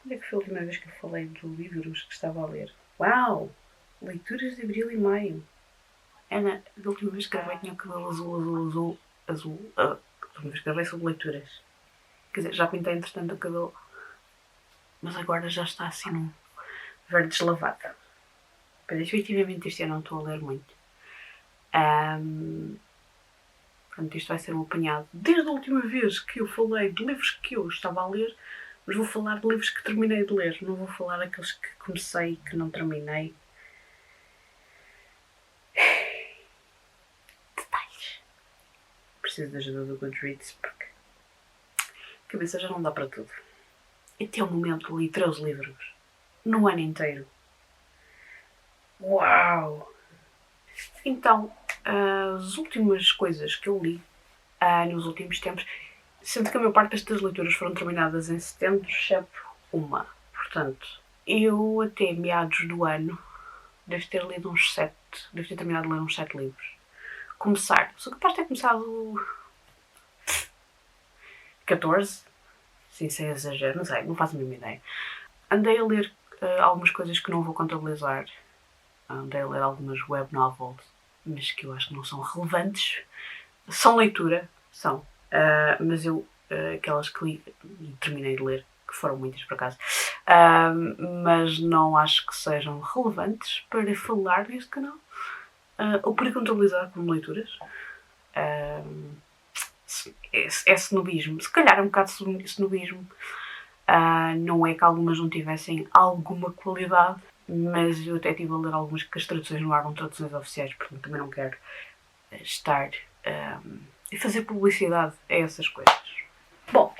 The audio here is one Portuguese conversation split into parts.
Onde é que foi a última vez que eu falei de livros que estava a ler? Uau! Leituras de abril e maio. Ana, da última vez que gravei tinha o cabelo azul. Da última vez que gravei sobre leituras. Quer dizer, já pintei entretanto o cabelo. Mas agora já está assim num verde deslavado. Mas efetivamente este ano não estou a ler muito. Portanto, isto vai ser um apanhado. Desde a última vez que eu falei de livros que eu estava a ler, mas vou falar de livros que terminei de ler. Não vou falar daqueles que comecei e que não terminei. Detalhes. Preciso da ajuda do Goodreads porque a cabeça já não dá para tudo. Até o momento li 13 livros. No ano inteiro. Uau! Então, as últimas coisas que eu li nos últimos tempos, sendo que a maior parte destas leituras foram terminadas em setembro, exceto uma. Portanto, eu até meados do ano devo ter lido uns 7, devo ter terminado de ler uns 7 livros. Sou capaz de ter começado 14, sim, sem exagero, não sei, não faço a mínima ideia. Andei a ler algumas coisas que não vou contabilizar. Andei a ler algumas web novels, mas que eu acho que não são relevantes. São leitura, são. Mas eu, aquelas que li e terminei de ler, que foram muitas por acaso, mas não acho que sejam relevantes para falar neste canal. Ou para contabilizar como leituras. É snobismo. Se calhar é um bocado snobismo. Não é que algumas não tivessem alguma qualidade, mas eu até estive a ler algumas que as traduções não eram traduções oficiais, portanto também não quero estar a fazer publicidade a essas coisas. Bom,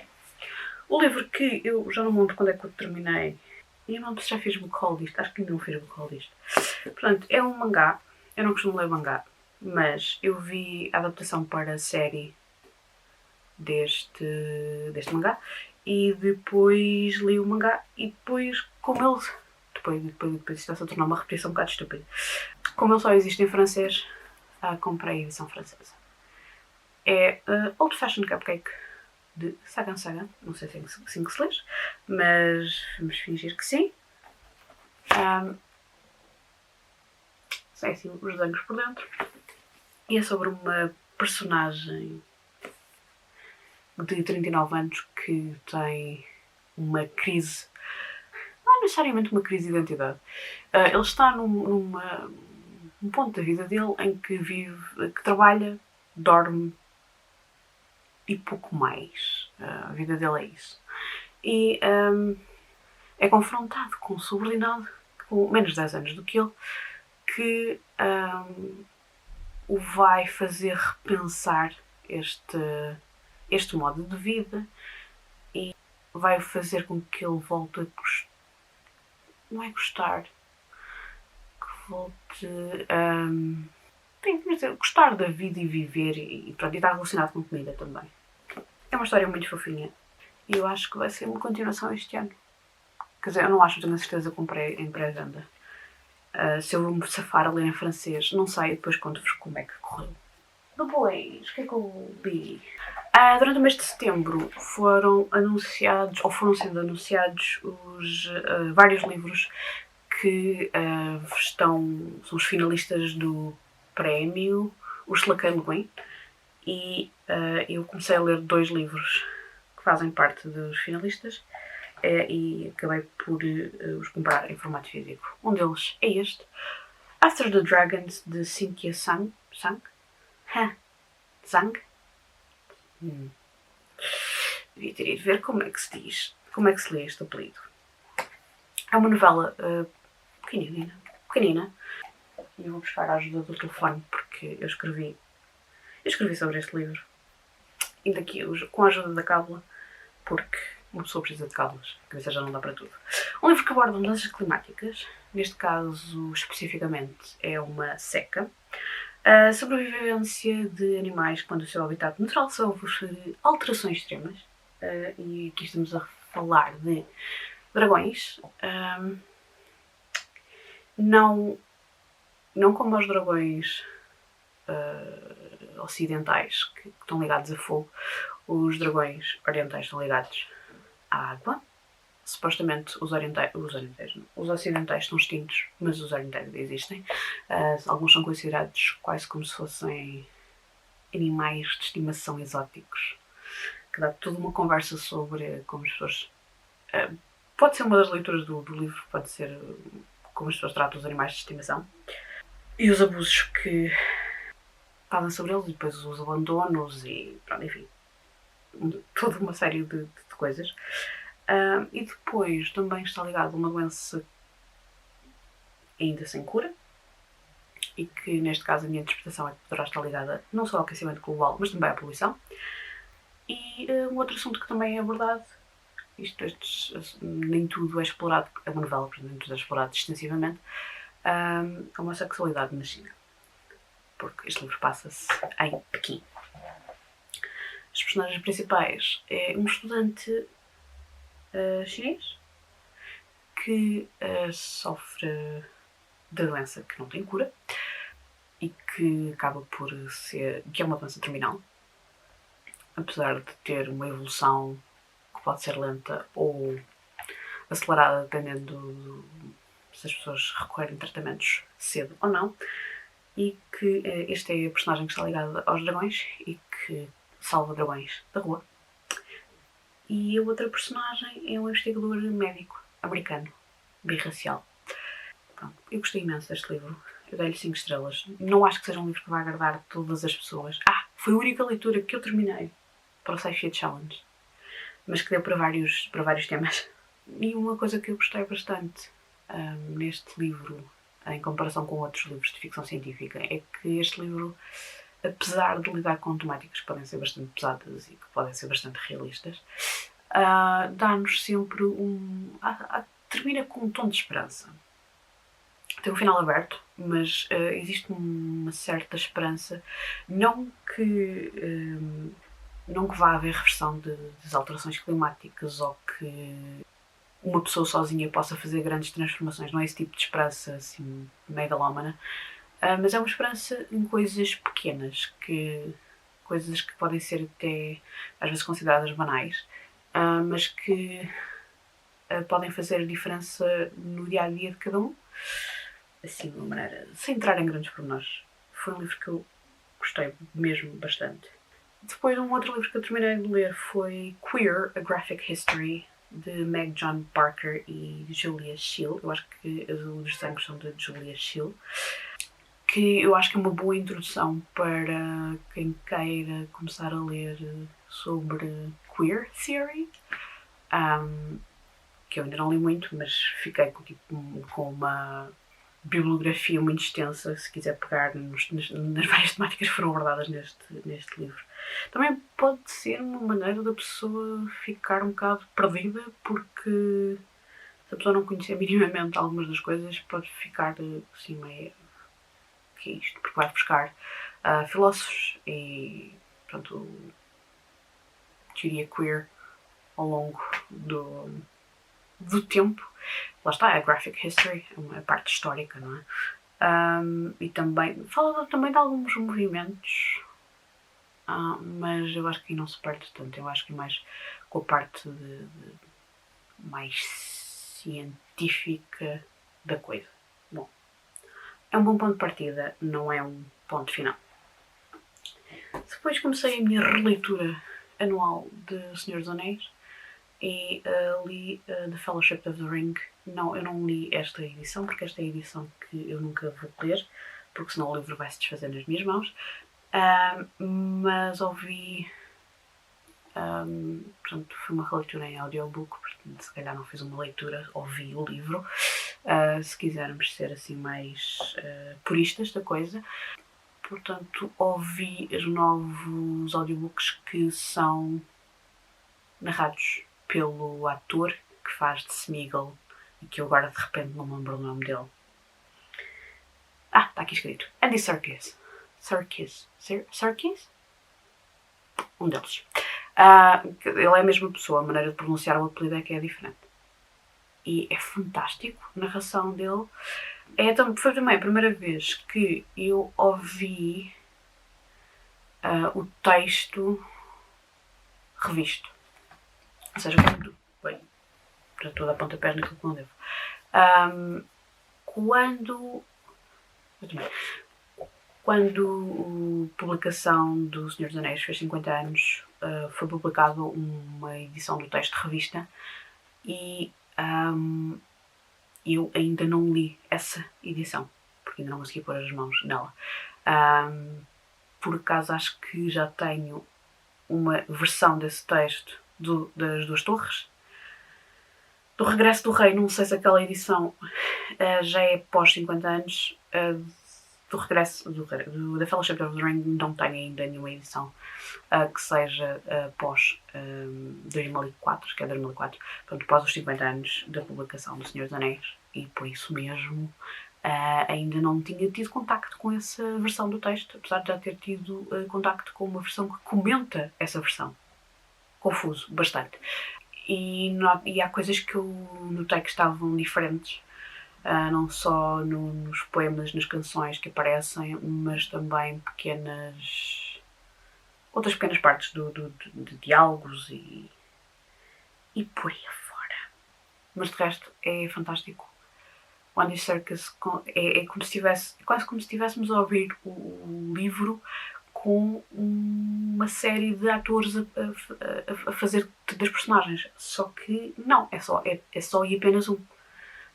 o livro que eu já não me lembro quando é que eu terminei, e eu não sei se já fiz book haul disto, acho que ainda não fiz book haul disto. Portanto, é um mangá. Eu não costumo ler mangá, mas eu vi a adaptação para a série deste mangá e depois li o mangá e depois, como ele... Depois isto está-se a tornar uma repetição um bocado estúpida. Como ele só existe em francês, comprei a edição francesa. É Old Fashioned Cupcake de Sagan Sagan. Não sei se é assim que se lê, mas vamos fingir que sim. Sem assim os desenhos por dentro. E é sobre uma personagem de 39 anos que tem uma crise, não é necessariamente uma crise de identidade. Ele está num ponto da vida dele em que vive, que trabalha, dorme e pouco mais. A vida dele é isso. E é confrontado com um subordinado com menos de 10 anos do que ele, que o vai fazer repensar este modo de vida e vai fazer com que ele volte a gostar. Não é gostar. Que volte a gostar da vida e viver e pronto, e está relacionado com comida também. É uma história muito fofinha e eu acho que vai ser uma continuação este ano. Quer dizer, eu não acho, tenho a certeza que comprei em pré-venda. Se eu me safar a ler em francês, não sei, depois conto-vos como é que correu. Depois, o que é que eu li? Durante o mês de setembro foram sendo anunciados os vários livros que são os finalistas do prémio Ursula K. Le Guin, e eu comecei a ler 2 livros que fazem parte dos finalistas e acabei por os comprar em formato físico. Um deles é este, After the Dragons, de Cynthia Zhang. Devia ter ido ver como é que se diz, como é que se lê este apelido. É uma novela pequenina, e eu vou buscar a ajuda do telefone porque eu escrevi sobre este livro, ainda aqui com a ajuda da cábula, porque uma pessoa precisa de cábulas, a cabeça já não dá para tudo. Um livro que aborda mudanças climáticas, neste caso especificamente é uma seca, a sobrevivência de animais quando o seu habitat natural sofre alterações extremas, e aqui estamos a falar de dragões, não como os dragões ocidentais que estão ligados a fogo. Os dragões orientais estão ligados à água, supostamente os ocidentais estão extintos, mas os orientais existem. Alguns são considerados quase como se fossem animais de estimação exóticos, que dá toda uma conversa sobre como as pessoas... pode ser uma das leituras do livro, pode ser como as pessoas tratam os animais de estimação e os abusos que fazem sobre eles, e depois os abandonos e pronto, enfim, toda uma série de coisas. E depois também está ligado a uma doença ainda sem cura, e que neste caso a minha interpretação é que poderá estar ligada não só ao aquecimento global, mas também à poluição. E um outro assunto que também é abordado, nem tudo é explorado, é uma novela, portanto nem tudo é explorado extensivamente, a homossexualidade na China, porque este livro passa-se em Pequim. As personagens principais é um estudante chinês que sofre da doença que não tem cura e que acaba por ser, que é uma doença terminal, apesar de ter uma evolução que pode ser lenta ou acelerada dependendo se as pessoas recorrerem a tratamentos cedo ou não, e que este é a personagem que está ligada aos dragões e que salva dragões da rua. E a outra personagem é um investigador médico americano, birracial. Pronto, eu gostei imenso deste livro. Eu dei-lhe 5 estrelas. Não acho que seja um livro que vai agradar todas as pessoas. Foi a única leitura que eu terminei para o Sci-Fi Challenge, mas que deu para vários temas. E uma coisa que eu gostei bastante neste livro, em comparação com outros livros de ficção científica, é que este livro, apesar de lidar com temáticas que podem ser bastante pesadas e que podem ser bastante realistas, dá-nos sempre termina com um tom de esperança. Tem um final aberto, mas existe uma certa esperança, não que vá haver reversão das alterações climáticas ou que uma pessoa sozinha possa fazer grandes transformações. Não é esse tipo de esperança assim megalómana, mas é uma esperança em coisas pequenas, coisas que podem ser até às vezes consideradas banais, mas que podem fazer diferença no dia a dia de cada um, assim de uma maneira, sem entrar em grandes pormenores. Foi um livro que eu gostei mesmo bastante. Depois, um outro livro que eu terminei de ler foi Queer, A Graphic History, de Meg John Parker e Julia Shield. Eu acho que os desenhos são de Julia Shield, que eu acho que é uma boa introdução para quem queira começar a ler sobre queer theory, que eu ainda não li muito, mas fiquei com uma bibliografia muito extensa, se quiser pegar nas várias temáticas que foram abordadas neste livro. Também pode ser uma maneira da pessoa ficar um bocado perdida, porque se a pessoa não conhecer minimamente algumas das coisas, pode ficar assim meio... o que é isto? Porque vai buscar filósofos e, portanto, teoria queer ao longo do tempo. Lá está, a graphic history, é uma parte histórica, não é? E também fala também de alguns movimentos, mas eu acho que não se perde tanto. Eu acho que mais com a parte mais científica da coisa. Bom, é um bom ponto de partida, não é um ponto final. Depois comecei a minha releitura anual de Senhor dos Anéis e li The Fellowship of the Ring. Não, eu não li esta edição, porque esta é a edição que eu nunca vou ler, porque senão o livro vai se desfazer nas minhas mãos. Mas ouvi... portanto, foi uma releitura em audiobook, portanto, se calhar não fiz uma leitura, ouvi o livro. Se quisermos ser assim mais puristas da coisa. Portanto, ouvi os novos audiobooks que são narrados pelo ator que faz de Smeagol e que eu agora de repente não me lembro o nome dele. Está aqui escrito. Andy Serkis. Serkis? Um deles. Ele é a mesma pessoa, a maneira de pronunciar o apelido é que é diferente. E é fantástico a narração dele. Foi também a primeira vez que eu ouvi o texto revisto. Ou seja, para toda a pontapés naquilo que não devo. Quando a publicação do Senhor dos Anéis fez 50 anos, foi publicado uma edição do texto de revista e eu ainda não li essa edição, porque ainda não consegui pôr as mãos nela. Por acaso acho que já tenho uma versão desse texto das Duas Torres. Do Regresso do Rei, não sei se aquela edição já é pós 50 anos. Do Regresso da Fellowship of the Ring não tenho ainda nenhuma edição que seja pós 2004, que é 2004, portanto, pós os 50 anos da publicação do Senhor dos Anéis, e por isso mesmo ainda não tinha tido contacto com essa versão do texto, apesar de já ter tido contacto com uma versão que comenta essa versão. Confuso, bastante. E há coisas que eu notei que estavam diferentes, não só nos poemas, nas canções que aparecem, mas também outras pequenas partes de diálogos e por aí afora. Mas de resto é fantástico. O Andy Serkis é quase como se estivéssemos a ouvir o livro com uma série de atores a fazer das personagens. Só que não, é só e apenas um.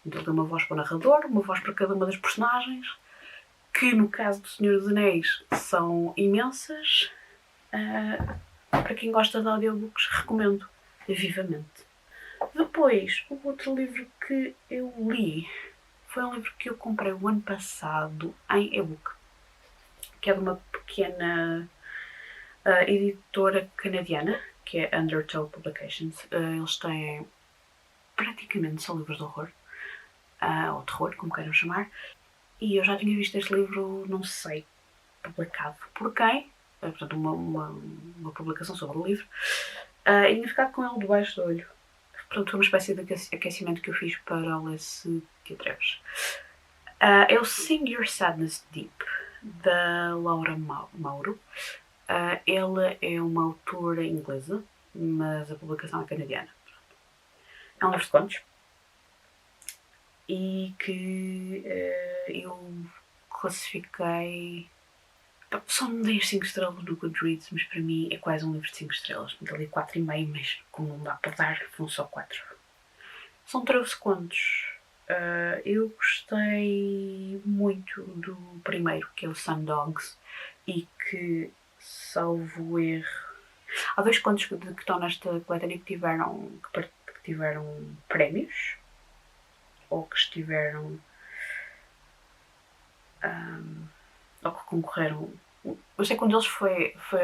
Então ele tem uma voz para o narrador, uma voz para cada uma das personagens, que no caso do Senhor dos Anéis são imensas. Para quem gosta de audiobooks, recomendo vivamente. Depois, o outro livro que eu li foi um livro que eu comprei o ano passado em e-book, que é de uma pequena editora canadiana, que é Undertow Publications. Eles têm praticamente só livros de horror, ou terror, como queiram chamar, e eu já tinha visto este livro, não sei, publicado por quem, portanto uma publicação sobre o livro, e tinha ficado com ele debaixo do olho. Portanto, foi uma espécie de aquecimento que eu fiz para ler se te atreves. É o Sing Your Sadness Deep, da Laura Mauro. Ela é uma autora inglesa, mas a publicação é canadiana. É um livro de contos e que eu classifiquei... Só me dei as 5 estrelas no Goodreads, mas para mim é quase um livro de 5 estrelas. Eu li 4,5, mas como não dá para dar, foram só 4. São 13 contos. Eu gostei muito do primeiro, que é o Sun Dogs, e que, salvo erro... Há 2 contos que estão nesta coletânea que tiveram prémios, ou que estiveram... ou que concorreram... Eu sei que um deles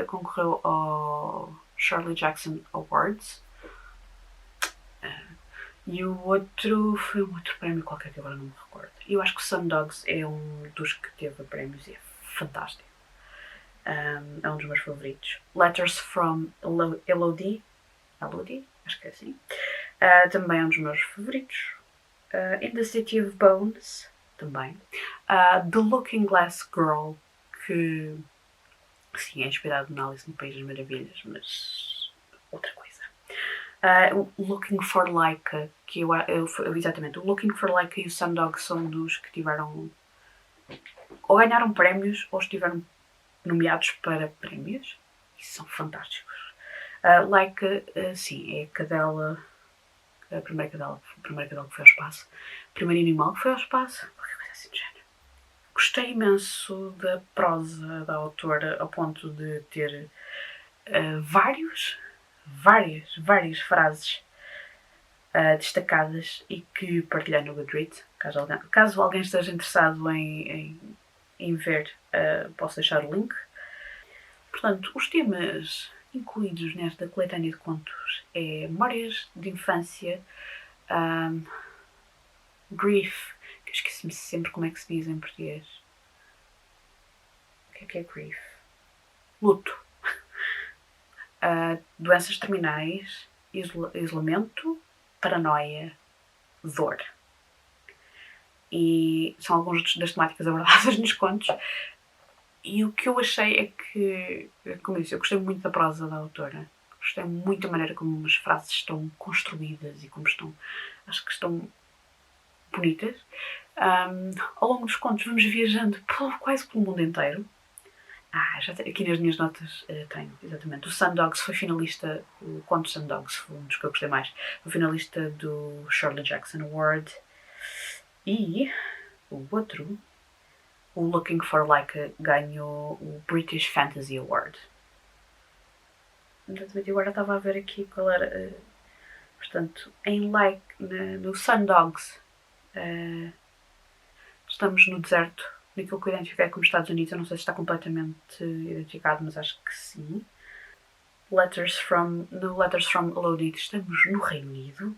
concorreu ao Shirley Jackson Awards, e o outro foi um outro prémio qualquer que agora não me recordo. E eu acho que o Sun Dogs é um dos que teve prémios e é fantástico. É um dos meus favoritos. Letters from Elodie, acho que é assim. Também é um dos meus favoritos. In the City of Bones, também. The Looking Glass Girl, que sim, é inspirado na Alice no País das Maravilhas, mas outra coisa. Looking for Laika, que exatamente, o Looking for Laika e o Sun Dog são dos que tiveram ou ganharam prémios ou estiveram nomeados para prémios e são fantásticos. Laika, sim, é a cadela, a primeira cadela que foi ao espaço, o primeiro animal que foi ao espaço, qualquer coisa assim do género. Gostei imenso da prosa da autora, ao ponto de ter várias frases destacadas e que partilhei no Goodreads. Caso alguém esteja interessado em ver, posso deixar o link. Portanto, os temas incluídos nesta coletânea de contos é memórias de infância, grief, que eu esqueço-me sempre como é que se diz em português. O que é grief? Luto. Doenças terminais, isolamento, paranoia, dor. E são algumas das temáticas abordadas nos contos. E o que eu achei é que, como eu disse, eu gostei muito da prosa da autora. Gostei muito da maneira como as frases estão construídas e como estão, acho que estão bonitas. Ao longo dos contos vamos viajando quase pelo mundo inteiro. Já tenho, aqui nas minhas notas tenho, exatamente. O Sundogs foi finalista, o conto Sundogs foi um dos que eu gostei mais. Foi finalista do Shirley Jackson Award. E o outro, o Looking for Laika, ganhou o British Fantasy Award. Exatamente, agora estava a ver aqui qual era. Portanto, em no Sundogs, estamos no deserto, naquilo que eu identifiquei como Estados Unidos. Eu não sei se está completamente identificado, mas acho que sim. No Letters from Elodie estamos no Reino Unido.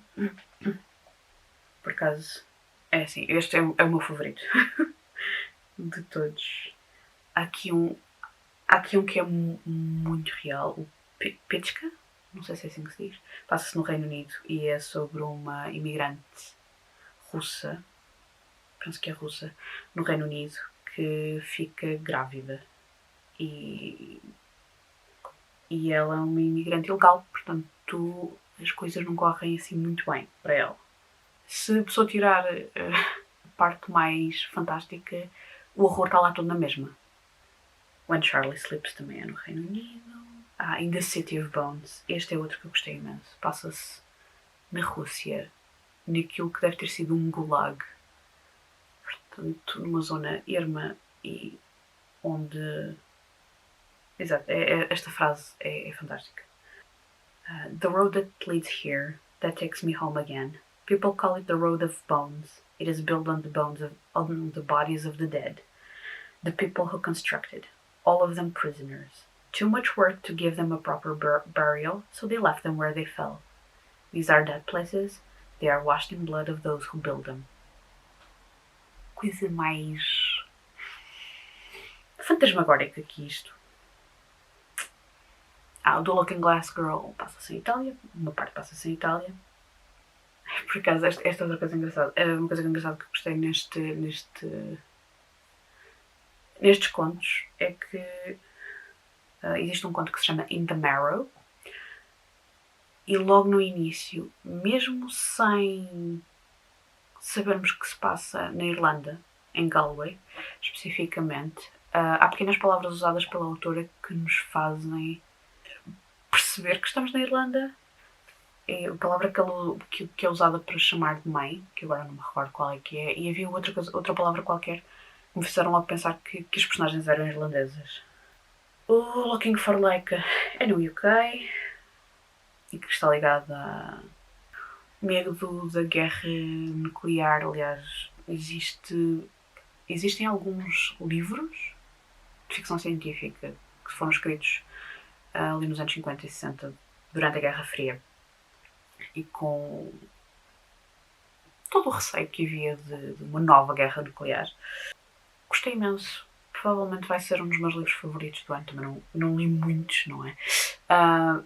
Por acaso, é assim, este é o meu favorito de todos. Há aqui um que é muito real, o Pitchka, não sei se é assim que se diz, passa-se no Reino Unido e é sobre uma imigrante russa, penso que é russa, no Reino Unido, que fica grávida e ela é uma imigrante ilegal, portanto as coisas não correm assim muito bem para ela. Se a pessoa tirar a parte mais fantástica, o horror está lá todo na mesma. When Charlie Sleeps também é no Reino Unido. In the City of Bones. Este é outro que eu gostei imenso. Passa-se na Rússia, naquilo que deve ter sido um gulag. Portanto, numa zona erma e onde... Exato, esta frase é fantástica. The road that leads here, that takes me home again. People call it the road of bones. It is built on the bodies of the dead. The people who constructed. All of them prisoners. Too much work to give them a proper burial, so they left them where they fell. These are dead places. They are washed in blood of those who build them. Coisa mais fantasmagórica que isto. O do Looking Glass Girl passa-se em Itália. Uma parte passa-se em Itália. Por acaso, esta é outra coisa engraçada. Uma coisa engraçada que eu gostei nestes contos é que existe um conto que se chama In the Marrow e logo no início, mesmo sem sabermos que se passa na Irlanda, em Galway especificamente, há pequenas palavras usadas pela autora que nos fazem perceber que estamos na Irlanda. A palavra que é usada para chamar de mãe, que agora não me recordo qual é que é, e havia outra palavra qualquer que me fizeram logo pensar que as personagens eram irlandesas. O Looking for Laika é no UK e que está ligado a medo da guerra nuclear. Aliás, existem alguns livros de ficção científica que foram escritos ali nos anos 50 e 60 durante a Guerra Fria e com todo o receio que havia de uma nova guerra nuclear. Gostei imenso. Provavelmente vai ser um dos meus livros favoritos do ano. Também não li muitos, não é?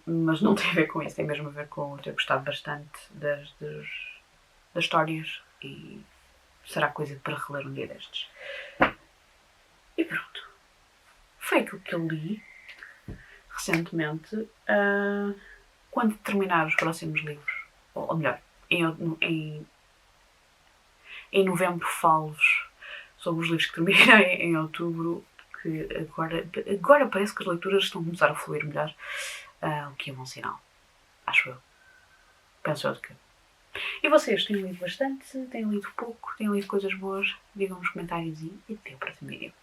Mas não tem a ver com isso. Tem mesmo a ver com ter gostado bastante das histórias e será coisa para reler um dia destes. E pronto. Foi aquilo que eu li recentemente. Quando terminar os próximos livros, ou melhor, em novembro falo-vos sobre os livros que terminei em outubro, que agora parece que as leituras estão a começar a fluir melhor, o que é um bom sinal, acho eu. Penso eu de que. E vocês têm lido bastante? Têm lido pouco? Têm lido coisas boas? Digam nos comentários e até o próximo vídeo.